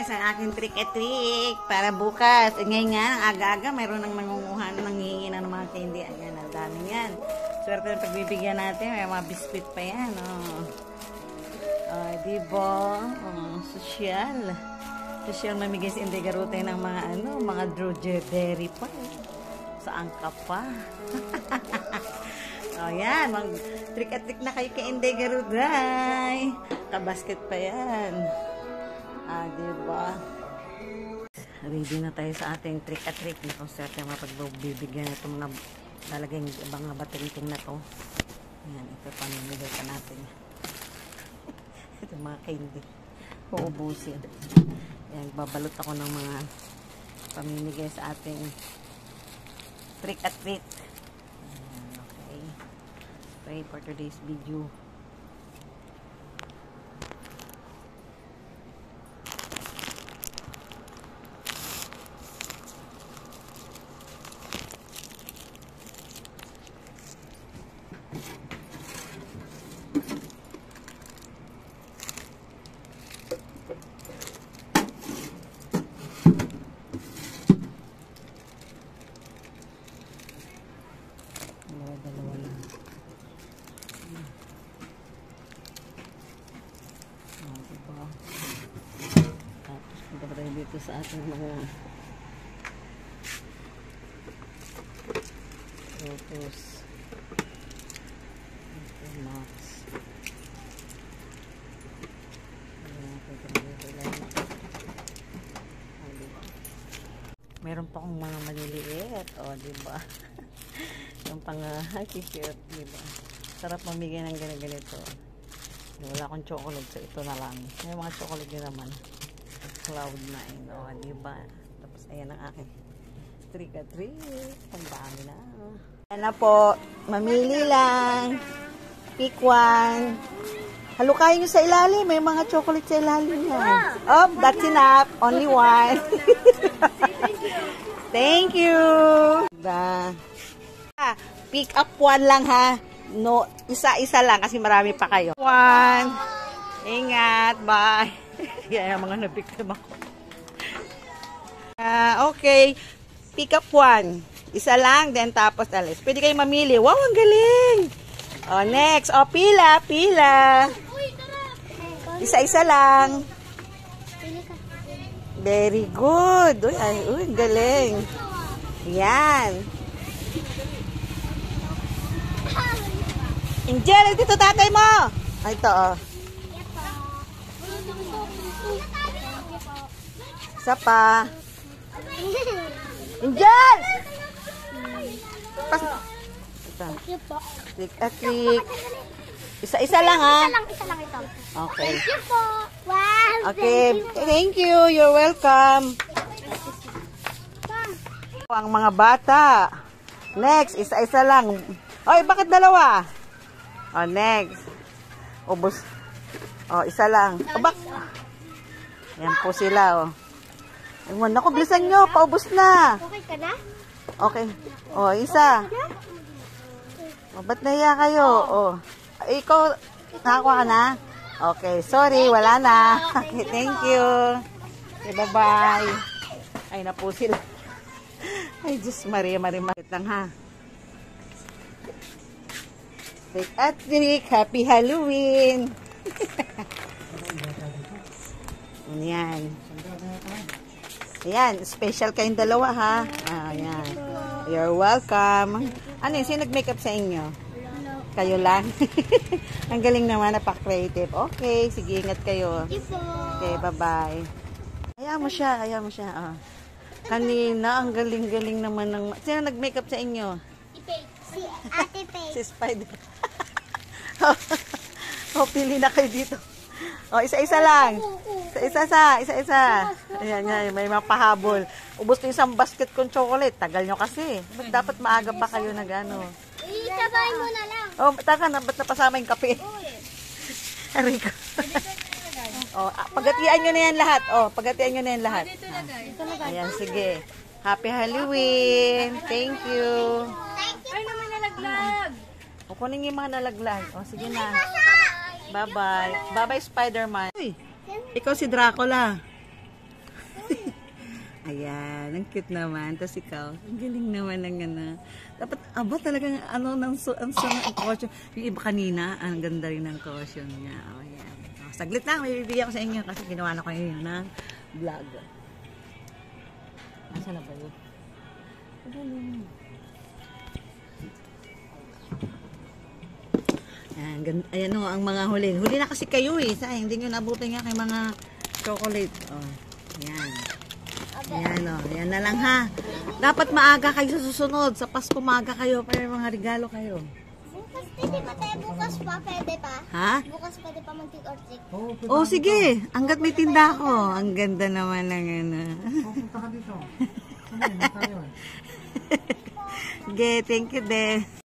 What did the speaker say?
guys ang aking trick and trick para bukas. Ngayon nga, ang aga-aga, mayroon nang nangunguha, nanghihingi ng mga candy. Ayan, ang dami yan. Swerte ng pagbibigyan natin. May mga biscuit pa yan. Diba? Sosyal. Sosyal mamigay si Inday Garute ng mga mga strawberry pa. Saan ka pa? Yan. Trick and trick na kayo kay Inday Garuday. Kabasket pa yan. Diba? Ready na tayo sa ating trick at trick. Kung swerte mapagbibigyan itong lalagay mga bating-ting na to. Ayan, ito pamimigay pa natin. Ito mga candy. Uubusin. Ayan, babalot ako ng mga pamimigay sa ating trick at trick. Ayan, okay. Pray for today's video. Dalawa lang. Diba? Tapos punta pa tayo dito sa ating mga photos. Ito, Max. Meron pa akong mga maliliit. Diba? Yung pang-t-shirt, diba? Sarap mamigay ng ganito. Wala akong chocolate, so ito na lang. May mga chocolate din naman. Cloud9, diba? Tapos, ayan ang akin. Trick or treat. Ang dami na. Ayan na po. Mamili lang. Pick one. Halukayin nyo sa ilalim. May mga chocolate sa ilalim yan. That's enough. Only one. Thank you. Diba? Pick up one lang ha. No, isa-isa lang kasi marami pa kayo. One. Ingat. Bye. Yan ang mga nabiktima ko. Okay. Pick up one. Isa lang, then tapos alis. Pwede kayo mamili. Wow, ang galing. Next. Pila. Isa-isa lang. Very good. Uy, galing. Yan. Angel, dito tatay mo. Ito, Isa pa. Angel! Ito. Click a click. Isa-isa lang ha. Isa lang ito. Okay. Thank you po. Wow. Okay. Thank you. You're welcome. Ang mga bata. Next, isa-isa lang. Oy, bakit dalawa? Next. Ubus. Isa lang. Yan po sila, Ewan, naku, bilisan nyo. Paubos na. Okay ka na? Okay. Isa. Ba't nahiya kayo? Ikaw, nakakuha ka na? Okay, sorry, wala na. Okay, thank you. Okay, bye-bye. Ay, na po sila. Ay, Diyos, Maria lang ha. Take a trick. Happy Halloween. Ayan. Ayan, special kayong dalawa ha. Ayan. You're welcome. Ano yun? Sino nag-makeup sa inyo? Kayo lang? Ang galing naman, napaka-creative. Okay, sige, ingat kayo. Okay, bye-bye. Hayaan mo siya. Kanina, ang galing-galing naman ng... Sino nag-makeup sa inyo? Si Ate Faye. Si Spider. Pili na kayo dito. Isa-isa lang. Isa-isa. Ayan, may mapahabol. Ubus na isang basket kong chocolate. Tagal nyo kasi. Ba't dapat maaga pa kayo na gano'n? Sabay mo na lang. Taka na. Ba't napasama yung kape? Enrico. Pagatian nyo na yan lahat. Pagatian nyo na yan lahat. Ayan, sige. Happy Halloween. Thank you. Ay, naman nalaglag. Kunin yung mga nalaglag. Sige na. Bye-bye. Bye-bye, Spider-Man. Uy, ikaw si Dracula. Ayan, ang cute naman. Tapos ikaw, ang galing naman ng ano. Dapat, talagang ano, ang costume. Yung iba kanina, ang ganda rin ng costume niya. O, ayan. O, saglit lang, may bibigyan ko sa inyo kasi ginawa na ko yun ng vlog. Nasaan na ba yun? Ayan o, ang mga huli. Huli na kasi kayo eh. Sayang, hindi nyo nabutin nga kay mga chocolate. O, ayan. Ayan o, ayan na lang ha. Dapat maaga kayo sa susunod. Sa Pasko maaga kayo para mga regalo kayo. Bukas pwede pa tayo. Bukas pa pwede pa. Ha? Bukas pwede pa mag-trick or treat. Oh, sige. Hanggat may tinda ko. Ang ganda naman ng ano. Pupunta ka dito. Ano yun? Tayo. Sige, thank you, De.